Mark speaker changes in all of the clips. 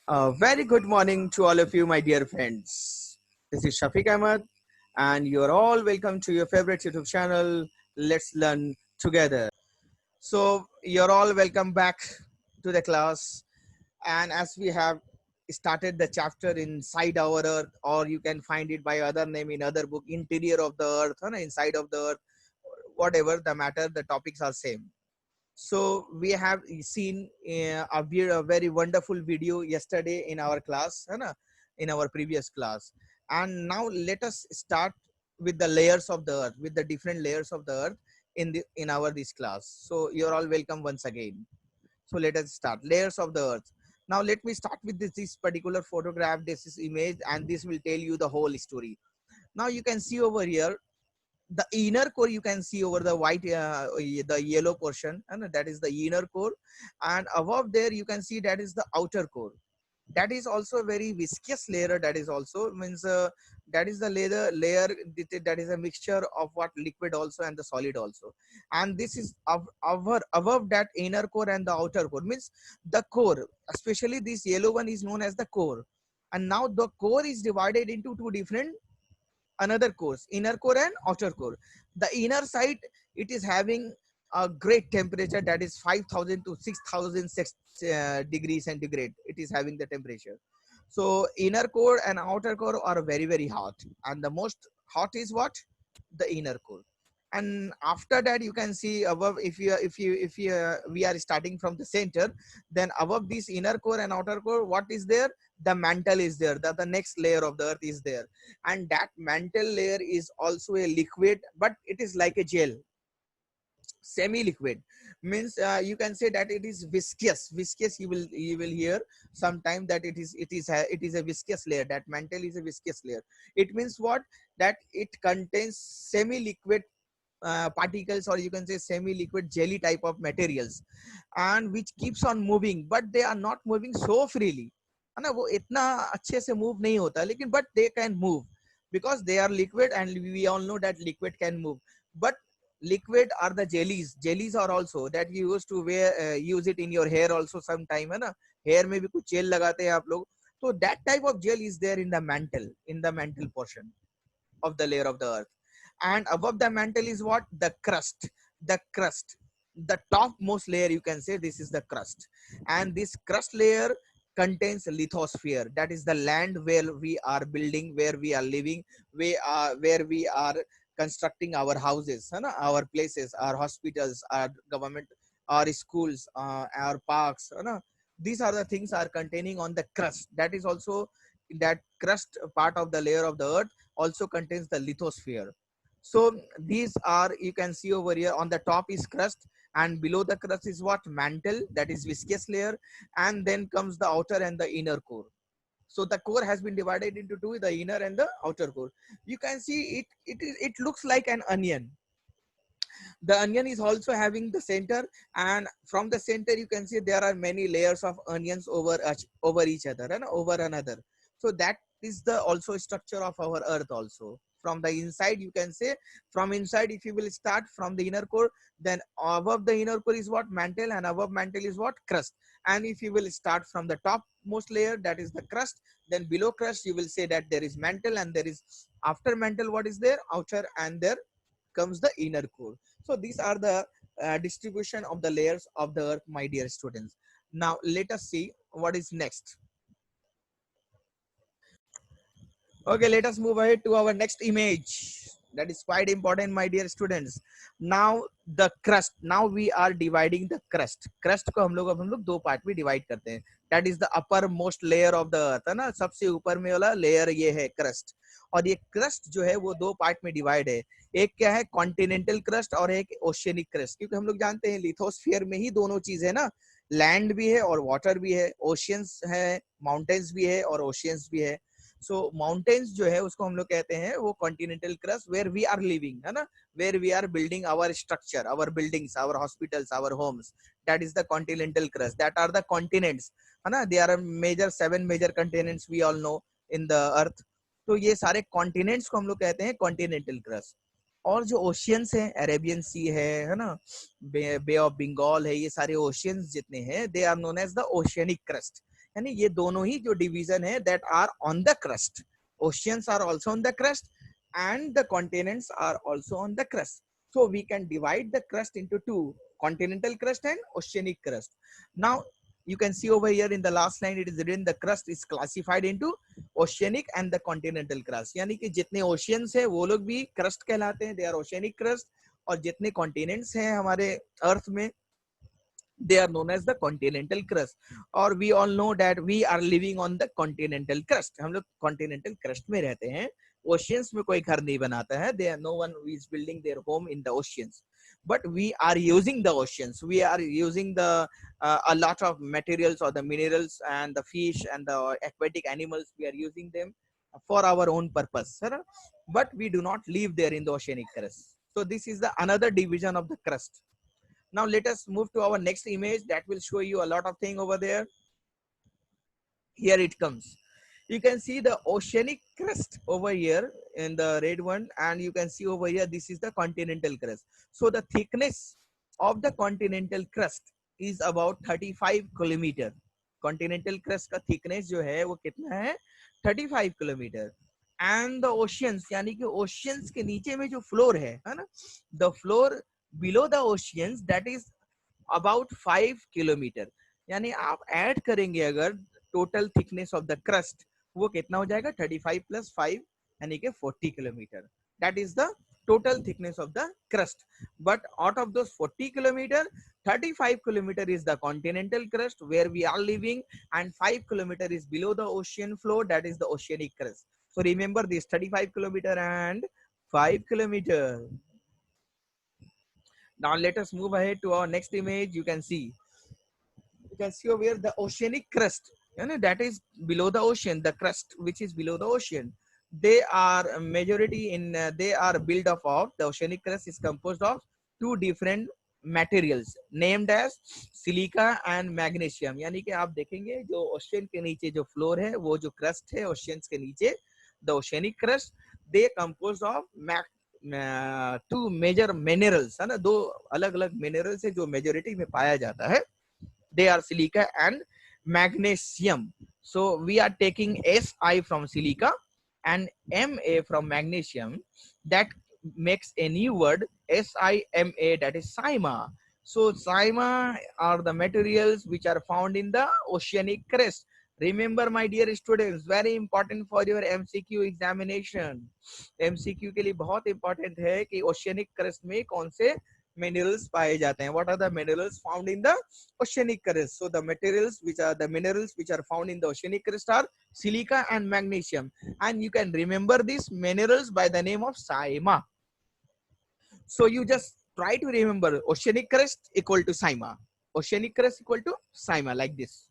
Speaker 1: Very good morning to all of you, my dear friends. This is Shafiq Ahmed, and you're all welcome to your favorite YouTube channel, Let's Learn Together. So, you're all welcome back to the class. And as we have started the chapter Inside Our Earth, or you can find it by other name in other book, Interior of the Earth, Inside of the Earth, whatever the matter, the topics are same. So we have seen a very wonderful video yesterday in our class, है ना, in our previous class. And now let us start with the layers of the earth, with the different layers of the earth in our this class. So you're all welcome once again. So let us start layers of the earth. Now let me start with this particular photograph. This is image, and this will tell you the whole story. Now you can see over here the inner core. You can see over the white the yellow portion, and that is the inner core, and above there you can see that is the outer core. That is also a very viscous layer. That is also means that is the layer that is a mixture of what liquid also and the solid also. And this is above that inner core and the outer core, means the core, especially this yellow one, is known as the core. And now the core is divided into two different another cores, inner core and outer core. The inner side, it is having a great temperature, that is 5000 to 6000 degrees centigrade. It is having the temperature. So inner core and outer core are very hot, and the most hot is what, the inner core. And after that you can see above, if you we are starting from the center, then above this inner core and outer core, what is there, the mantle is there, the next layer of the earth is there. And that mantle layer is also a liquid, but it is like a gel, semi liquid. Means you can say that it is viscous. You will hear sometime that it is a viscous layer. That mantle is a viscous layer. It means what, that it contains semi liquid particles, or you can say semi liquid jelly type of materials, and which keeps on moving, but they are not moving so freely, है ना, वो इतना अच्छे से move नहीं होता, लेकिन but they can move because they are liquid, and we all know that liquid can move. But liquid are the jellies are also that you used to wear, use it in your hair also sometime, है ना, hair में भी कुछ jail लगाते हैं आप लोग. So that type of gel is there in the mantle portion of the layer of the earth. And above the mantle is what, the crust, the topmost layer, you can say this is the crust. And this crust layer contains lithosphere, that is the land where we are building, where we are living, where we are constructing our houses, है ना, our places, our hospitals, our government, our schools, our parks, है ना. These are the things are containing on the crust. That is also, that crust part of the layer of the earth also contains the lithosphere. So these are, you can see over here, on the top is crust, and below the crust is what, mantle, that is viscous layer. And then comes the outer and the inner core. So the core has been divided into two, the inner and the outer core. You can see it looks like an onion. The onion is also having the center, and from the center you can see there are many layers of onions over each other and over another. So that is the also structure of our earth also. From the inside, you can say, from inside, if you will start from the inner core, then above the inner core is what, mantle, and above mantle is what, crust. And if you will start from the top most layer, that is the crust, then below crust you will say that there is mantle, and there is, after mantle, what is there, outer, and there comes the inner core. So these are the distribution of the layers of the earth, my dear students. Now let us see what is next. Okay, let us move ahead to our next image. That is quite important, my dear students. Now the crust. Now we are dividing the crust. Crust को हम लोग दो part में divide करते हैं. That is the upper most layer of the earth, है ना, सबसे ऊपर में वाला लेयर ये है crust. और ये crust जो है वो दो पार्ट में डिवाइड है. एक क्या है, कॉन्टिनेंटल क्रस्ट, और एक ओशियनिक क्रस्ट. क्योंकि हम लोग जानते हैं लिथोस्फीयर में ही दोनों चीज है ना, लैंड भी है और वाटर भी है, ओशियंस है, माउंटेन्स भी है और ओशियंस भी है. सो माउंटेन्स जो है उसको हम लोग कहते हैं वो continental crust, where we are living, है ना, where we are building our structure, our buildings, our hospitals, our homes. That is the continental crust. That are the continents, है ना. They are major 7 major continents we all know in the earth. तो ये सारे continents को हम लोग कहते हैं कॉन्टिनेंटल क्रस्ट. और जो ओशियंस हैं, अरेबियन सी है ना, बे ऑफ बंगाल है, ये सारे ओशियंस जितने हैं, they are known as the oceanic crust. यानी ये दोनों ही जो डिवीजन है that are on the crust. Oceans are also on the crust and the continents are also on the crust. So we can divide the crust into two, continental crust and oceanic crust. Now you can see over here in the last line it is written the crust is classified into oceanic and the continental crust. यानी कि जितने oceans है वो लोग भी crust कहलाते हैं, they are oceanic crust. और जितने continents हैं हमारे अर्थ में they are known as the continental crust. और we all know that we are living on the continental crust. हम लोग continental crust में रहते हैं. Oceans में कोई घर नहीं बनाता है. There no one is building their home in the oceans. But we are using the oceans. We are using the a lot of materials or the minerals and the fish and the aquatic animals. We are using them for our own purpose, sir. But we do not live there in the oceanic crust. So this is the another division of the crust. Now let us move to our next image that will show you a lot of thing over there. Here it comes. You can see the oceanic crust over here in the red one, and you can see over here this is the continental crust. So the thickness of the continental crust is about 35 kilometer. Continental crust का thickness जो है वो कितना है 35 kilometer. And the oceans यानी कि oceans के नीचे में जो floor है ना, the floor below the oceans that is about 5 kilometer. यानी आप ऐड करेंगे अगर total thickness of the crust वो कितना हो जाएगा 35 plus 5 यानी कि 40 kilometre. That is the total thickness of the crust. But out of those 40 kilometer, 35 kilometer is the continental crust where we are living, and 5 kilometer is below the ocean floor, that is the oceanic crust. So remember this 35 kilometer and 5 kilometer. Now let us move ahead to our next image. You can see over here the oceanic crust, you know, that is below the ocean, the crust which is below the ocean. They are a majority in they are built of the oceanic crust is composed of two different materials named as silica and magnesium. यानी कि आप देखेंगे जो ocean के नीचे जो floor है वो जो क्रस्ट है ओशियंस के नीचे the oceanic crust, they composed of two major minerals है ना, दो अलग अलग minerals है जो majority में पाया जाता है. They are silica and magnesium. So we are taking Si from silica and Ma from magnesium. That makes a new word SiMa, that is Sima. So Sima are the materials which are found in the oceanic crust. Remember my dear students, very important for your MCQ examination. MCQ के लिए बहुत important है कि oceanic crust में कौन से minerals पाए जाते हैं. What are the minerals found in the oceanic crust? So the minerals which are found in the oceanic crust are silica and magnesium, and you can remember these minerals by the name of Sima. So you just try to remember oceanic crust equal to Sima, oceanic crust equal to Sima, like this.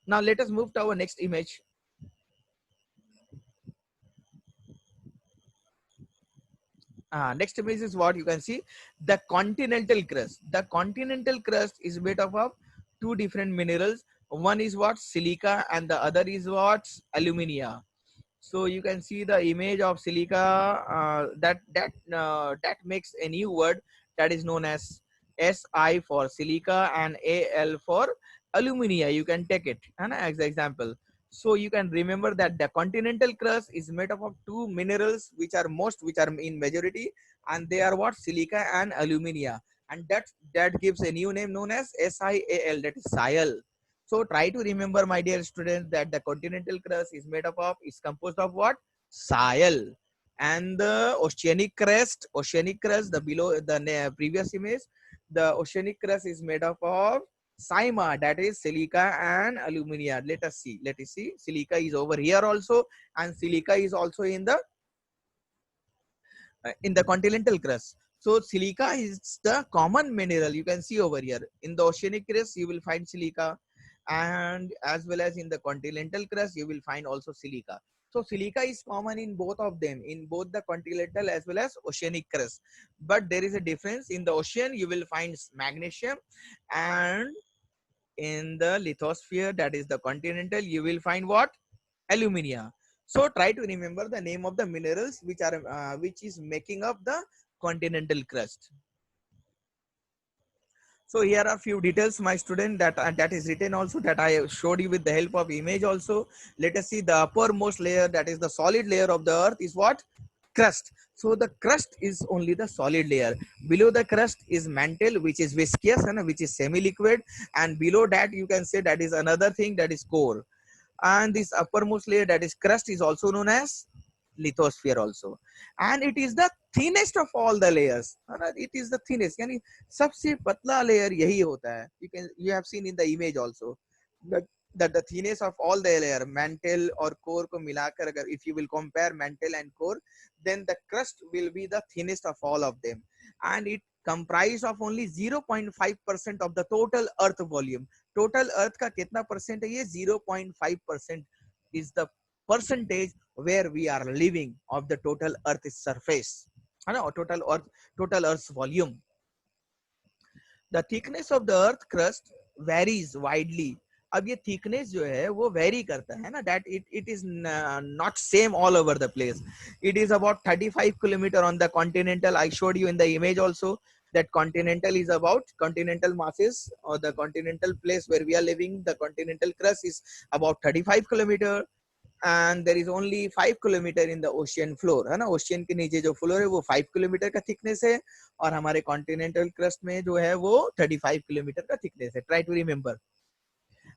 Speaker 1: Now let us move to our next image. Next image is what you can see, the continental crust. The continental crust is made up of two different minerals. One is what silica and the other is what alumina. So you can see the image of silica, that makes a new word that is known as Si for silica and Al for alumina. You can take it as an example. So you can remember that the continental crust is made up of two minerals which are in majority, and they are what silica and alumina, and that gives a new name known as SiAl, that is Sial. So try to remember, my dear students, that the continental crust is composed of what? Sial. And the oceanic crust, the below the previous image, the oceanic crust is made up of Sima, that is silica and alumina. Let us see. Silica is over here also, and silica is also in the continental crust. So silica is the common mineral. You can see over here in the oceanic crust you will find silica, and as well as in the continental crust you will find also silica. So silica is common in both of them, in both the continental as well as oceanic crust. But there is a difference. In the ocean you will find magnesium, and in the lithosphere, that is the continental, you will find what? Alumina. So try to remember the name of the minerals which is making up the continental crust. So here are few details, my student, that is written also, that I showed you with the help of image also. Let us see the uppermost layer, that is the solid layer of the earth, is what? Crust. So the crust is only the solid layer. Below the crust is mantle, which is viscous and which is semi-liquid, and below that you can say that is another thing, that is core. And this uppermost layer, that is crust, is also known as lithosphere also, and it is the thinnest of all the layers, है ना? It is the thinnest, यानी सबसे पतला layer यही होता है. You have seen in the image also that the thinness of all the layer, mantle और core को मिलाकर, अगर if you will compare mantle and core, then the crust will be the thinnest of all of them, and it comprised of only 0.5% of the total earth volume. Total earth का कितना percent है ये? 0.5% is the percentage where we are living of the total earth's surface, है ना? और total earth's volume. The thickness of the earth crust varies widely. अब ये thickness जो है वो vary करता है ना, that it is not same all over the place. It is about 35 kilometer on the continental. I showed you in the image also that continental is about continental masses, or the continental place where we are living. The continental crust is about 35 kilometer, and there is only 5 kilometer in the ocean floor, है ना? Ocean के नीचे जो floor है वो 5 kilometre का thickness है, और हमारे कॉन्टिनेंटल क्रस्ट में जो है वो 35 किलोमीटर का थिकनेस है. Try to remember.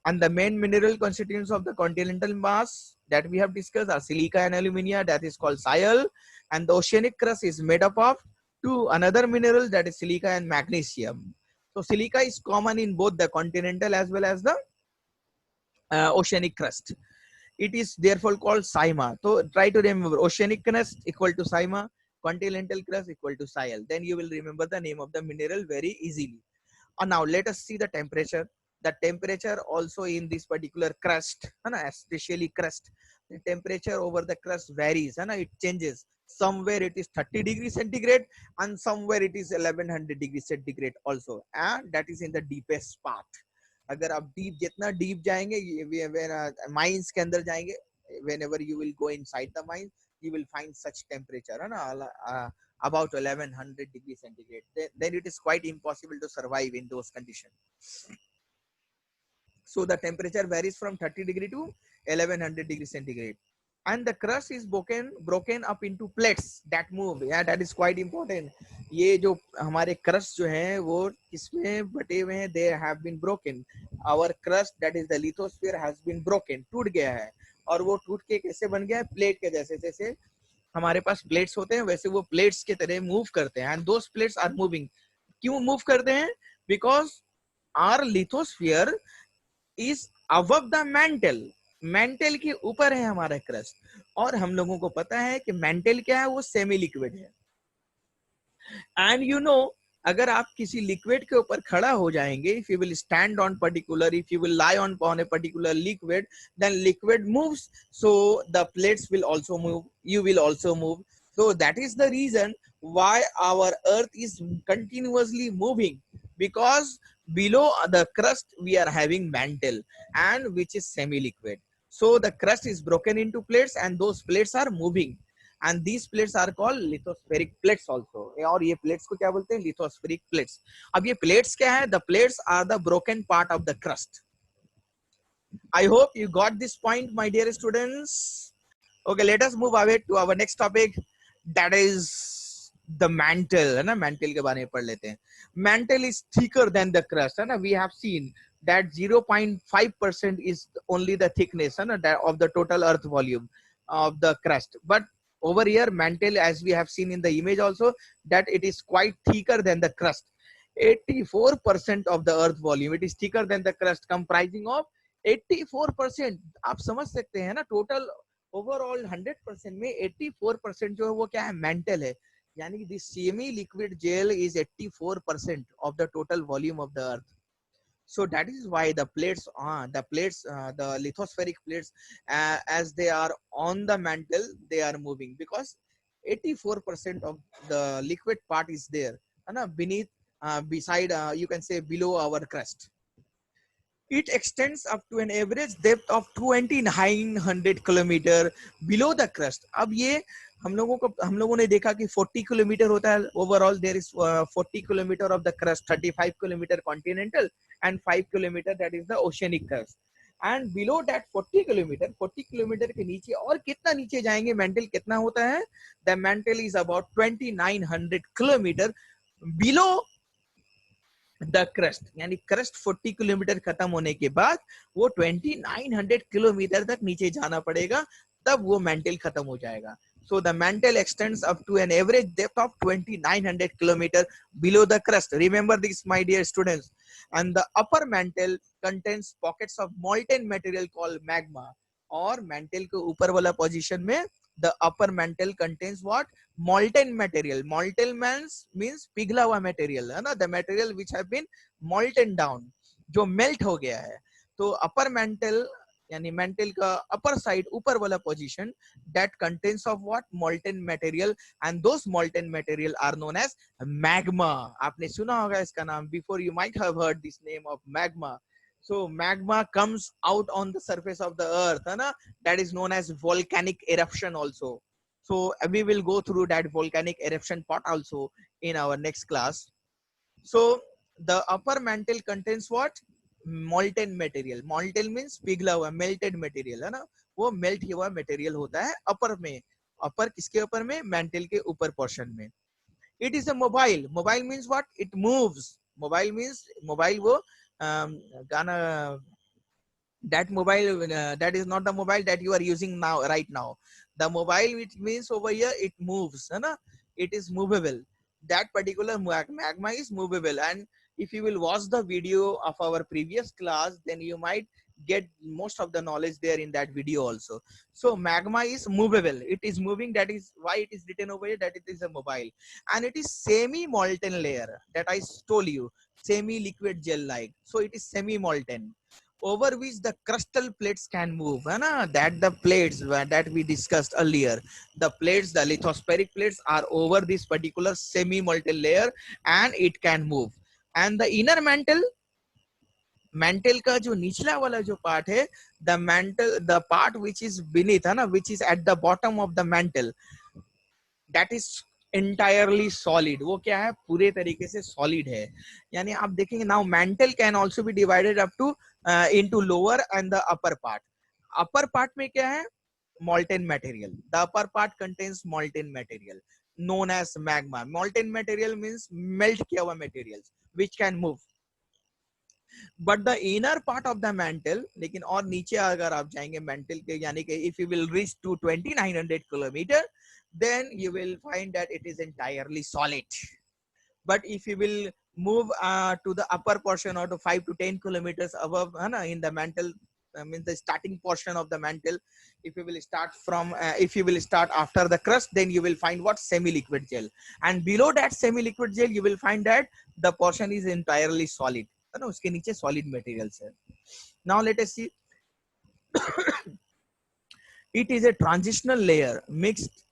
Speaker 1: And the main mineral constituents of the continental mass that we have discussed are silica and alumina, that is called Sial, and the oceanic crust is made up of two another mineral, that is silica and magnesium. So silica is common in both the continental as well as the oceanic crust. It is therefore called Saima. So try to remember, oceanic crust equal to Saima, continental crust equal to Sial. Then you will remember the name of the mineral very easily. And now let us see the temperature. The temperature also in this particular crust, especially crust, the temperature over the crust varies, it changes. Somewhere it is 30 degrees centigrade and somewhere it is 1100 degrees centigrade also, and that is in the deepest part. अगर आप deep जितना deep जाएंगे, mines के अंदर जाएंगे, whenever you will go inside the mine, you will find such temperature, है ना, about 1100 degrees centigrade. Then it is quite impossible to survive in those conditions. So the temperature varies from 30 degree to 1100 degrees centigrade, and the crust is broken up into plates that move. Yeah, that is quite important. ये जो हमारे crust जो हैं वो किसमें बटे हुए हैं? They have been broken. Our crust, that is the lithosphere, has been broken. टूट गया है, और वो टूट के कैसे बन गया है? प्लेट के जैसे. जैसे हमारे पास प्लेट्स होते हैं वैसे वो प्लेट्स के तरह मूव करते हैं, and those plates are moving. क्यों मूव करते हैं? Because our lithosphere is above the mantle. Mantle के ऊपर है हमारा क्रस्ट, और हम लोगों को पता है कि मेंटल क्या है? वो सेमी लिक्विड है. एंड यू नो, अगर आप किसी लिक्विड के ऊपर खड़ा हो जाएंगे, if you will stand on particular, if you will lie on a particular liquid, then liquid moves, so the plates will also move, you will also move. So that is the reason why our earth is continuously moving, because below the crust we are having mantle, and which is semi liquid. So the crust is broken into plates, and those plates are moving, and these plates are called lithospheric plates also. और ये plates को क्या बोलते हैं? Lithospheric plates. अब ये plates क्या है? The plates are the broken part of the crust. I hope you got this point, my dear students. Okay, let us move ahead to our next topic, that is the mantle, है ना? mantle के बारे में पढ़ लेते हैं. Mantle is thicker than the crust, है ना? We have seen that 0.5% is only the thickness, है ना, of the total earth volume of the crust. But over here, mantle, as we have seen in the image also, that it is quite thicker than the crust. 84% of the earth volume, it is thicker than the crust, comprising of 84%. आप समझ सकते हैं ना, total overall 100% में 84% जो है वो क्या है? मेंटल है. यानी कि this semi liquid gel is 84% of the total volume of the earth. So that is why the plates, the lithospheric plates, as they are on the mantle, they are moving, because 84% of the liquid part is there, beneath, beside, you can say below our crust. It extends up to an average depth of 2900 kilometer below the crust. अब ये हम लोगों ने देखा कि 40 kilometre होता है overall. There is 40 kilometre of the crust, 35 kilometre continental and 5 kilometre that is the oceanic crust. And below that 40 kilometre के नीचे और कितना नीचे जाएंगे, मेंटल कितना होता है, the mental is about 2900 kilometre below the crust. यानी क्रस्ट 40 किलोमीटर खत्म होने के बाद वो 2900 किलोमीटर तक नीचे जाना पड़ेगा, तब वो मेंटल खत्म हो जाएगा. So the mantle extends up to an average depth of 2900 kilometer below the crust. Remember this, my dear students. And the upper mantle contains pockets of molten material called magma. और mantle के ऊपर वाला position में the upper mantle contains what? Molten material. Molten means पिघला हुआ material है ना, the material which have been molten down, जो melt हो गया है. तो upper mantle यानी मेंटल का अपर साइड ऊपर वाला position that contains of what? Molten material, and those molten material are known as magma. आपने सुना होगा इसका नाम, before you might have heard this name of magma. So magma comes out on the surface of the earth, है ना, that is known as volcanic eruption also. So we will go through that volcanic eruption part also in our next class. So the upper mantle contains what? Molten material. Molten means पिघला हुआ, melted material है ना, वो melt हुआ material होता है upper में. upper किसके ऊपर में? mantle के ऊपर portion में. It is a mobile. Mobile means what? It moves. Mobile means mobile वो गाना, that mobile that is not the mobile that you are using now, right now. The mobile which means over here it moves है ना, it is movable. That particular magma is movable. And if you will watch the video of our previous class, then you might get most of the knowledge there in that video also. So magma is movable, it is moving, that is why it is written over here that it is a mobile. And it is semi molten layer, that I told you, semi liquid gel like. So it is semi molten, over which the crustal plates can move, na? That the plates that we discussed earlier, the plates, the lithospheric plates are over this particular semi molten layer and it can move. And the inner mantle, mantle का जो निचला वाला जो part है, the mantle, the part which is beneath, है ना, which is at the bottom of the mantle, that is entirely solid. वो क्या है? पूरे तरीके से solid है. यानी आप देखेंगे now mantle can also be divided up to into lower and the upper part. Upper part में क्या है? Molten material. The upper part contains molten material known as magma. Molten material means melt किया हुआ materials which can move. But the inner part of the mantle, लेकिन और नीचे अगर आप जाएंगे mantle के, यानी कि if you will reach to 2900 kilometer, then you will find that it is entirely solid. But if you will move to the upper portion or to 5 to 10 kilometers above, in the mantle, means the starting portion of the mantle, if you will start from if you will start after the crust, then you will find what? Semi-liquid gel. And below that semi-liquid gel, you will find that the portion is entirely solid. उसके नीचे solid materials है. Now let us see. It is a transitional layer mixed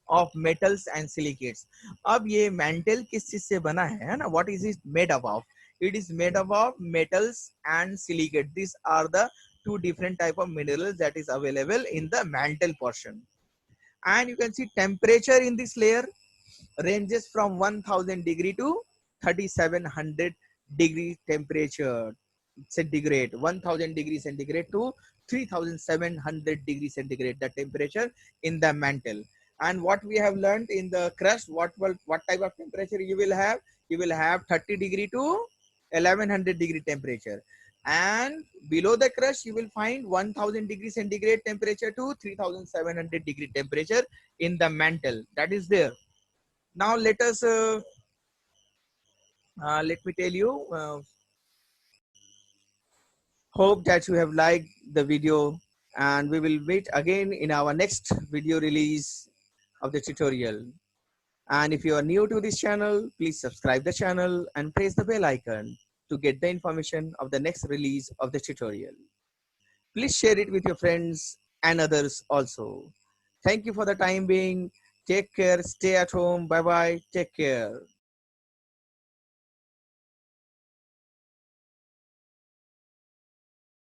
Speaker 1: of metals and silicates. अब ये mantle किस चीज से बना है ना? What is it made up of? It is made up of metals and silicate. These are the two different type of minerals that is available in the mantle portion. And you can see temperature in this layer ranges from 1000 degree to 3700 degree temperature centigrade. 1000 degree centigrade to 3700 degree centigrade, the temperature in the mantle. And what we have learned in the crust, what type of temperature you will have? You will have 30 degree to 1100 degree temperature. And below the crust, you will find 1000 degree centigrade temperature to 3700 degree temperature in the mantle. That is there. Now let us let me tell you, hope that you have liked the video, and we will meet again in our next video release of the tutorial. And if you are new to this channel, please subscribe the channel and press the bell icon to get the information of the next release of the tutorial. Please share it with your friends and others also. Thank you for the time being. Take care. Stay at home. Bye bye. Take care.